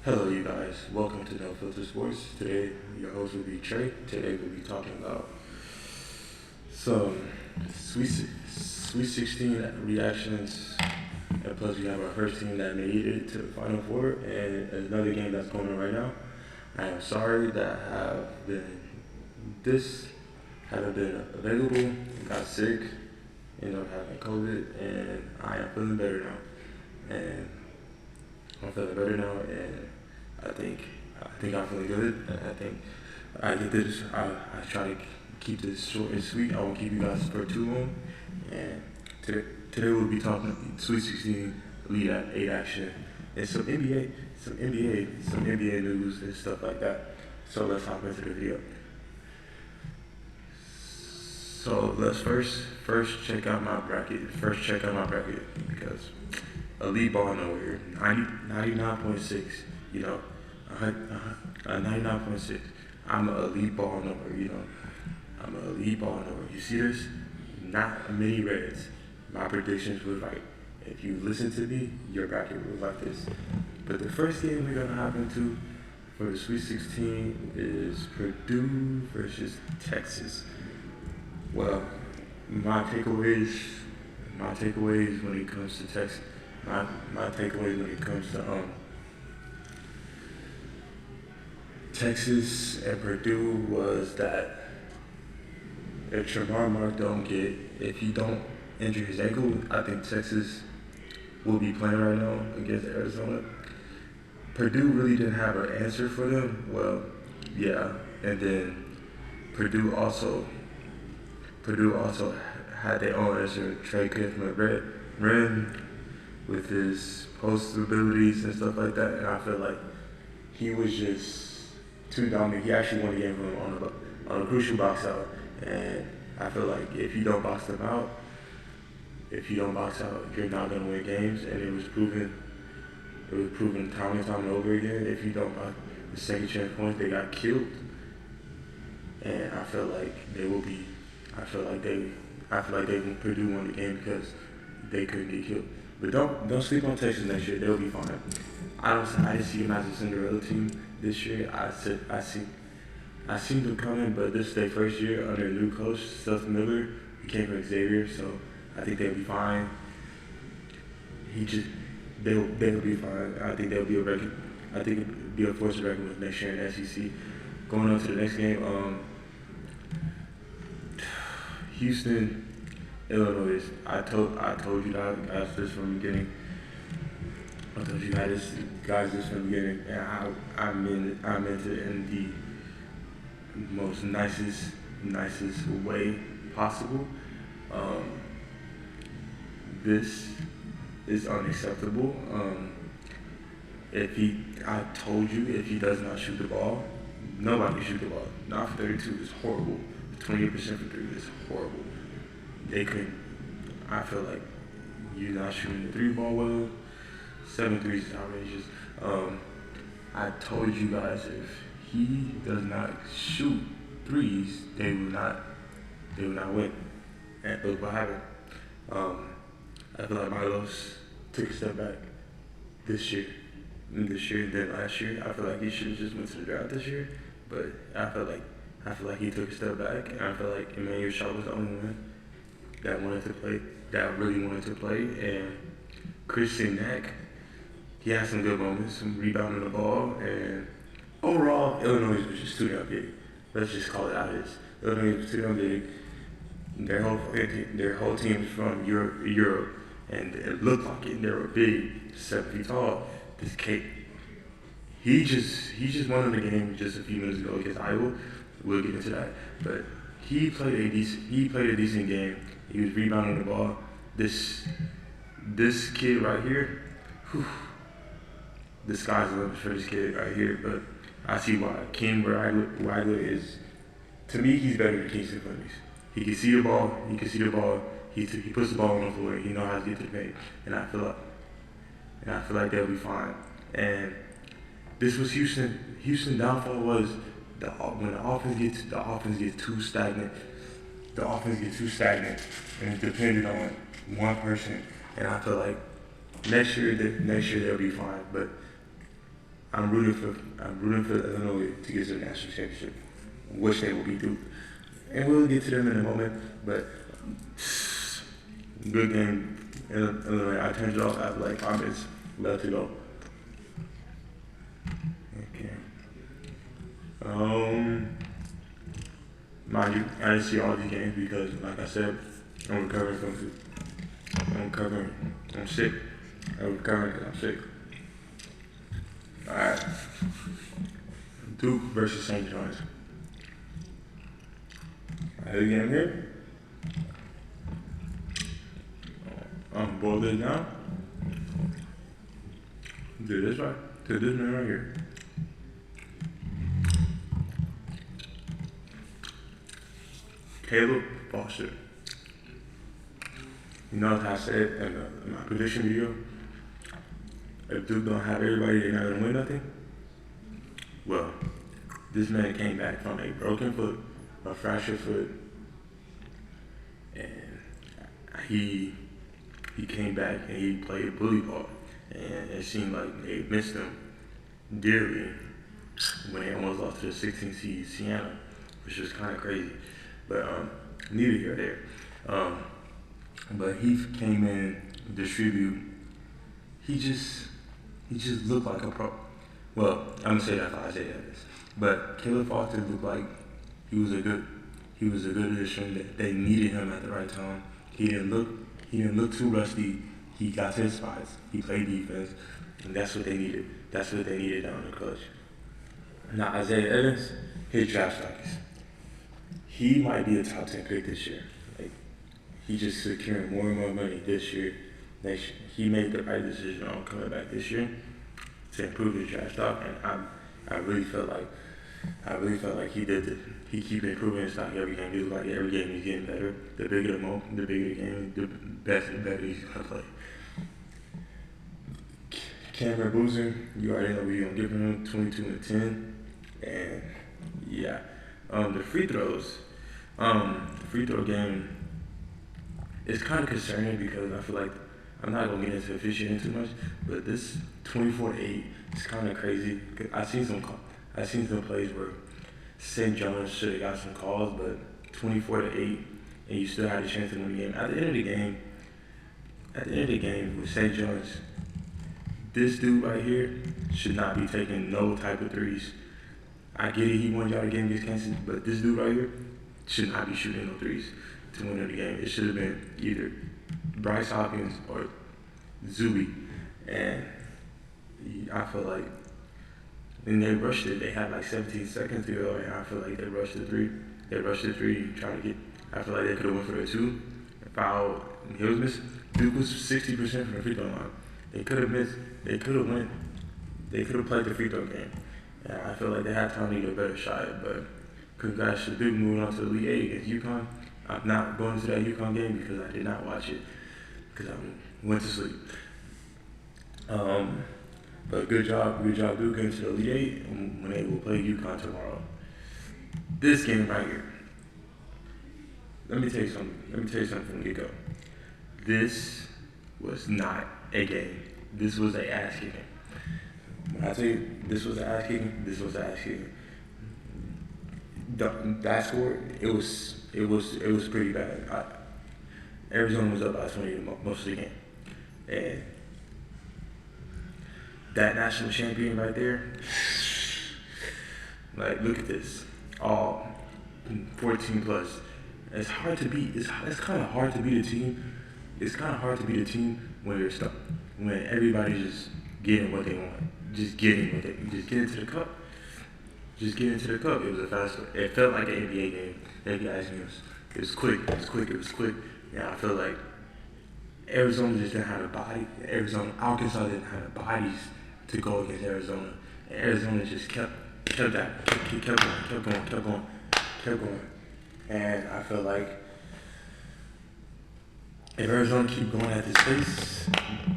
Hello, you guys. Welcome to No Filter Sports. Today, your host will be Trey. Today, we'll be talking about some Sweet 16 reactions, and plus, we have our first team that made it to the Final Four, and another game that's going on right now. I am sorry that I have been this haven't been available. Got sick, ended up having COVID, and I am feeling better now. And I'm feeling better now, and I think I think I'm feeling good. I think I get this. I try to keep this short and sweet. I won't keep you guys for too long. And today we'll be talking Sweet 16 Elite Eight action and some NBA news and stuff like that. So let's hop into the video. So let's first check out my bracket. First check out my bracket because elite ball nowhere. 99.6. You know, 99.6. I'm an elite ball nowhere. You know, I'm an elite ball nowhere. You see this? Not many reds. My predictions was right. If you listen to me, your bracket was like this. But the first game we're gonna hop into for the Sweet 16 is Purdue versus Texas. Well, my takeaways, my takeaways when it comes to Texas, my takeaways when it comes to Texas and Purdue was that if Tremar Mark if he don't injure his ankle, I think Texas will be playing right now against Arizona. Purdue really didn't have an answer for them. Well, yeah, and then Purdue also Purdue also had their own answer. Trey Ren with his post abilities and stuff like that, and I feel like he was just too dominant. He actually won the game from on a crucial box out, and I feel like if you don't box them out, if you don't box out, you're not gonna win games, and it was proven. It was proven time and time and over again. If you don't box the second chance points, they got killed, and I feel like they will be. I feel like they Purdue won the game because they couldn't get killed. But don't sleep on Texas next year. They'll be fine. I didn't see them as a Cinderella team this year. I seen them coming, but this is their first year under a new coach, Seth Miller. He came from Xavier, so I think they'll be fine. He just they'll be fine. I think they'll be a record. I think it'll be a force to reckon with next year in the SEC. Going on to the next game, Houston, Illinois. I told you guys this from the beginning. I told you guys this from the beginning, and I meant it in the most nicest way possible. This is unacceptable. I told you, if he does not shoot the ball, nobody can shoot the ball. Not for 32 is horrible. 28% for three is horrible. They couldn't. I feel like you're not shooting the three ball well. 7 threes is outrageous. I told you guys if he does not shoot threes, they will not win. And look what happened. I feel like Milos took a step back this year. Than last year. I feel like he should have just went to the draft this year. But I feel like he took a step back, and I feel like Emmanuel Shaw was the only one that really wanted to play, and Christian Neck, he had some good moments, some rebounding the ball, and overall, Illinois was just too damn big. Let's just call it how it is. Illinois was too damn big. Their whole team is from Europe, and it looked like it. They were big, 7 feet tall. This kid, he just won the game just a few minutes ago against Iowa. We'll get into that, but he played a decent game. He was rebounding the ball. This kid right here, the sky's the limit for this kid right here. But I see why. King Wagler is, to me, he's better than Kingston Clemens. He can see the ball. He puts the ball on the floor. He knows how to get to the paint, and I feel like they'll be fine. And this was Houston. Houston downfall was when the offense gets too stagnant. The offense gets too stagnant, and it's dependent on one person. And I feel like next year they'll be fine. But I'm rooting for Illinois to get to the national championship, which they will be through. And we'll get to them in a moment, but good game. Illinois, I turned it off after like 5 minutes. Left to go. Okay. Mind you, I didn't see all these games because, like I said, I'm recovering from. I'm sick. I'm recovering because I'm sick. All right. Duke versus St. John's. I had a game here. Boil this down. Do this right. Do this man right here. Caleb Foster. You know what I said in my prediction video? If Duke don't have everybody, they're not gonna win nothing. Well, this man came back from a broken foot, a fractured foot, and he came back and he played bully ball, and it seemed like they missed him dearly when they almost lost to the 16th seed Siena, which was kind of crazy, but neither here or there. But he came in, distribute. He just looked like a pro. Well, I'm gonna say that for Isaiah Evans, but Caleb Foster looked like he was a good addition. That they needed him at the right time. He didn't look too rusty. He got to his spots. He played defense, and that's what they needed. That's what they needed down the clutch. Now Isaiah Evans, his draft stock he might be a top 10 pick this year. Like, he's just securing more and more money this year. Next year. He made the right decision on coming back this year to improve his draft stock, and I really felt like he did it. He keep improving his stock every game. It was like every game he's getting better. The bigger the game, the better he's gonna play. Cameron Boozer, you already know we're gonna give him 22 and 10, and yeah, the free throws. Free throw game is kind of concerning because I feel like I'm not gonna get into officiating too much, but this 24-8 is kind of crazy. I seen some plays where St. John's should have got some calls, but 24-8, and you still had a chance to win the game. At the end of the game, with St. John's, this dude right here should not be taking no type of threes. I get it, he won y'all the game against Kansas, but this dude right here should not be shooting no threes to win the game. It should have been either Bryce Hopkins or Zuby, and I feel like when they rushed it, they had like 17 seconds to go, and I feel like they rushed the three. Trying to get. I feel like they could have went for the two. Foul. He was missing. Duke was 60% from the free throw line. They could have missed. They could have went. They could have played the free throw game. And I feel like they had time to get a better shot. But congrats to Duke moving on to the Elite Eight against UConn. I'm not going to that UConn game because I did not watch it because I went to sleep. But good job Duke getting to the Elite Eight when they will play UConn tomorrow. This game right here. Let me tell you something from the get-go. This was not a game. This was an ass kicking. When I tell you this was an ass kicking, That score, it was pretty bad. Arizona was up by 20 most of the game, and that national champion right there. Like, look at this, all 14 plus. It's hard to beat. It's kind of hard to beat a team. It's kind of hard to beat a team when you're stuck, when everybody's just getting what they want, just getting what they, just get into the cup. Just get into the cup. It was a fast. It felt like an NBA game. NBA games. It was quick. And I feel like Arizona just didn't have the body. Arkansas didn't have the bodies to go against Arizona. And Arizona just kept going. And I feel like if Arizona keep going at this pace,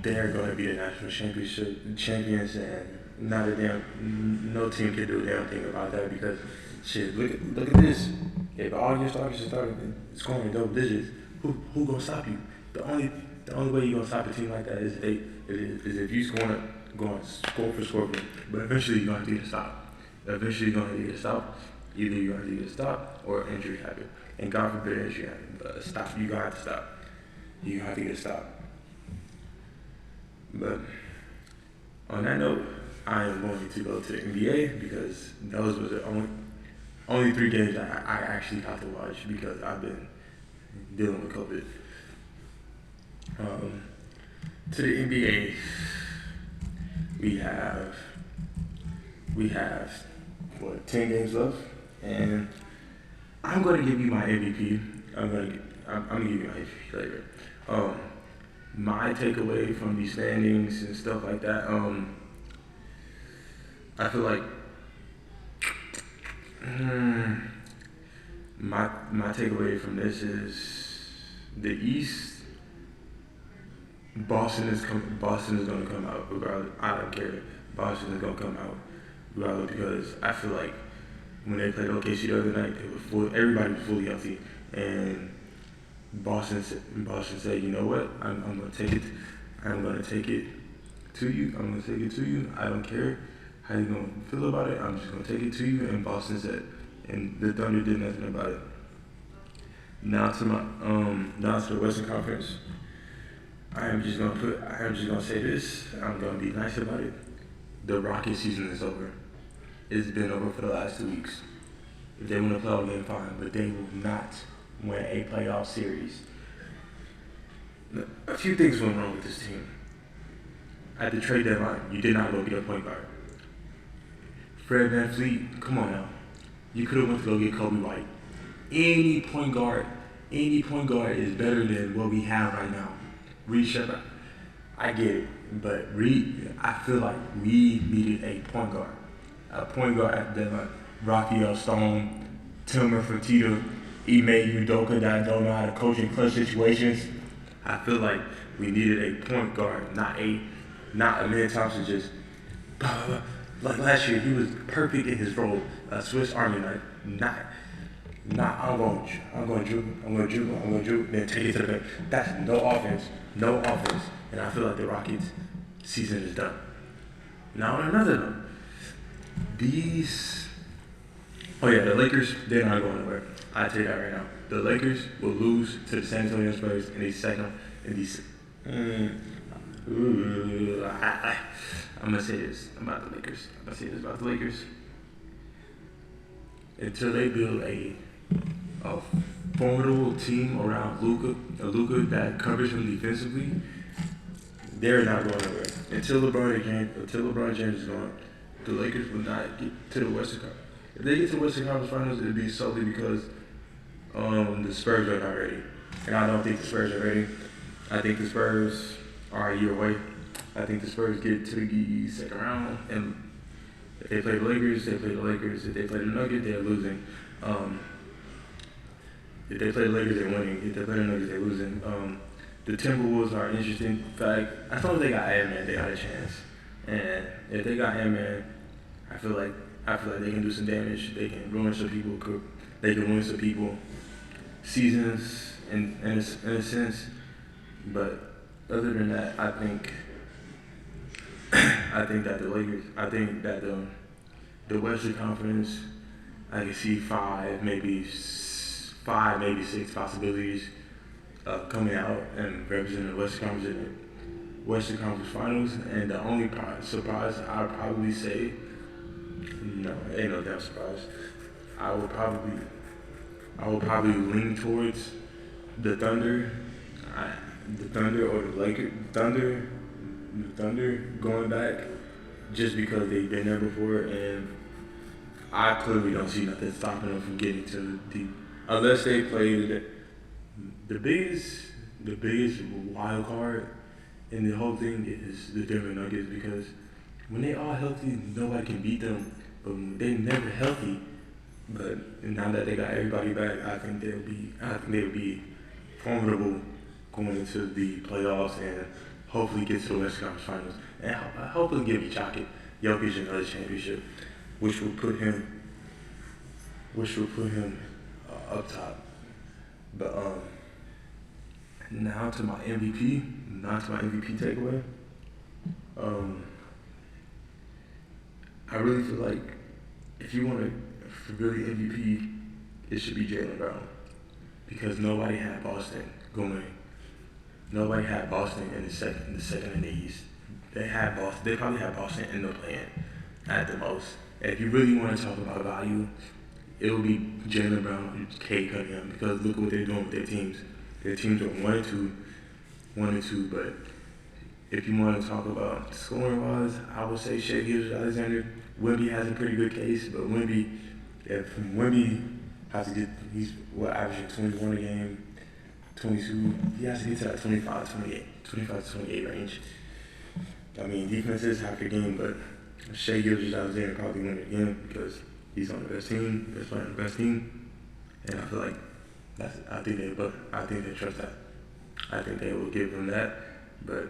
they're going to be the national champions, and no team can do a damn thing about that because shit. Look at this. If all your starters are scoring in double digits, who gonna stop you? The only way you gonna stop a team like that is if you scoring going score for score, but eventually you're gonna have to get a stop. Eventually you're gonna have to get a stop. Either you're gonna have to get a stop or injury happen. And God forbid injury happen, but a stop, you gonna have to stop. You gonna have to get a stop. But on that note, I am going to go to the NBA because those were the only 3 games I actually got to watch because I've been dealing with COVID. To the NBA, we have 10 games left, and I'm gonna give you my MVP. I'm gonna give you my MVP later. My takeaway from these standings and stuff like that. I feel like my takeaway from this is the East. Boston is gonna come out regardless. I don't care. Boston is gonna come out regardless because I feel like when they played OKC the other night, everybody was fully healthy, and Boston said, you know what? I'm gonna take it. I'm gonna take it to you. I'm gonna take it to you. I don't care how you gonna feel about it. I'm just gonna take it to you. And Boston said, and the Thunder did nothing about it. Now to the Western Conference. I am just gonna say this. I'm gonna be nice about it. The Rockets season is over. It's been over for the last 2 weeks. If they win a playoff game, fine, but they will not win a playoff series. A few things went wrong with this team. At the trade deadline, you did not go get a point guard. Fred VanVleet, come on now. You could have went to go get Kobe White. Any point guard is better than what we have right now. Reed Shepard, I get it, but I feel like we needed a point guard. A point guard at the deadline. Raphael Stone, Tillman Fertitta, Ime Udoka that don't know how to coach in clutch situations. I feel like we needed a point guard, not Amin Thompson just blah, blah, blah. Like last year, he was perfect in his role, a Swiss Army knife. Not I'm going to dribble, then take it to the bank. That's no offense. And I feel like the Rockets' season is done. Now on another note, the Lakers, they're not going nowhere. I tell you that right now. The Lakers will lose to the San Antonio Spurs in the second. I'm gonna say this about the Lakers. Until they build a formidable team around Luka that covers him defensively, they're not going nowhere. Until LeBron James is gone, the Lakers will not get to the Western Conference. If they get to the Western Conference Finals, it'll be solely because the Spurs are not ready. And I don't think the Spurs are ready. I think the Spurs are a year away. I think the Spurs get to the second round, and if they play the Lakers, they play the Lakers. If they play the Nuggets, they're losing. If they play the Lakers, they're winning. If they play the Nuggets, they're losing. The Timberwolves are an interesting fact. As long as they got Ant-Man, they got a chance. And if they got Ant-Man, I feel like they can do some damage. They can ruin some people. They can win some people seasons in a sense. But other than that, I think that the Lakers. I think that the Western Conference. I can see five, maybe 6 possibilities coming out and representing the Western Conference in the Western Conference Finals. And the only surprise I'd probably say, no, ain't no damn surprise. I would probably lean towards the Thunder, or the Lakers. The Thunder going back just because they've been there before, and I clearly don't see nothing stopping them from getting to unless they play the biggest wild card in the whole thing is the Denver Nuggets, because when they all healthy, nobody can beat them. But when they're never healthy, but now that they got everybody back, I think they'll be formidable going into the playoffs and hopefully get to the Western Conference Finals and hopefully give Jokic another championship, which will put him up top. But now to my MVP takeaway. I really feel like if you want to really MVP, it should be Jaylen Brown because nobody had Boston going. Nobody had Boston in the second in the East. They had Boston. They probably had Boston in the play-in at the most. And if you really want to talk about value, it will be Jaylen Brown, Cade Cunningham, because look what they're doing with their teams. Their teams are 1-2, but if you want to talk about scoring wise, I would say Shea Gilgeous-Alexander. Wemby has a pretty good case, but if Wemby has to get, he's averaging 21 a game, 22. He has to get to that 25 to 28 range. I mean, defense is half the game, but Shea Gilgeous-Alexander probably win it again because he's on the best team, he's playing the best team, and I feel like I think they trust that. I think they will give him that, but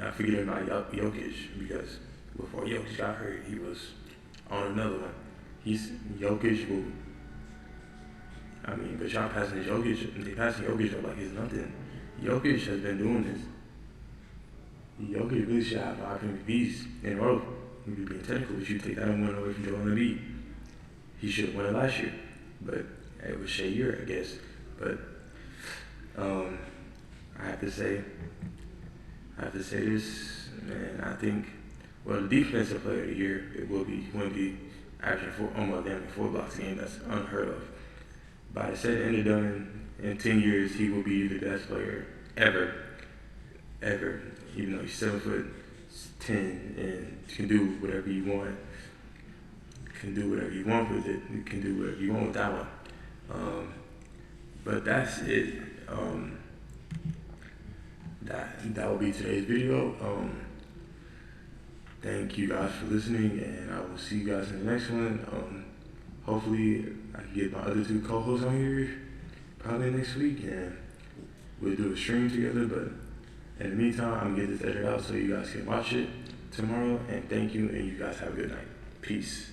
I forget about Jokic because before Jokic got hurt, he was on another one. Jokic will. I mean, but y'all passing Jokic, they passing Jokic up like he's nothing. Jokic has been doing this. Jokic really should have 5 MVPs in a row. If you're being technical, but you take that one away from Joel Embiid. He should have won it last year, but it was Shea year, I guess. But I have to say this, and I think, well, the defensive player of the year, it will be Wemby, averaging almost 4 blocks a game. That's unheard of. By the said end of done, in 10 years, he will be the best player ever. Even though he's 7'10" and can do whatever you want. Can do whatever you want with it. You can do whatever you want with that one. But that's it. That will be today's video. Thank you guys for listening, and I will see you guys in the next one. Hopefully, I can get my other 2 co-hosts on here probably next week, and we'll do a stream together. But in the meantime, I'm gonna get this edited out so you guys can watch it tomorrow. And thank you, and you guys have a good night. Peace.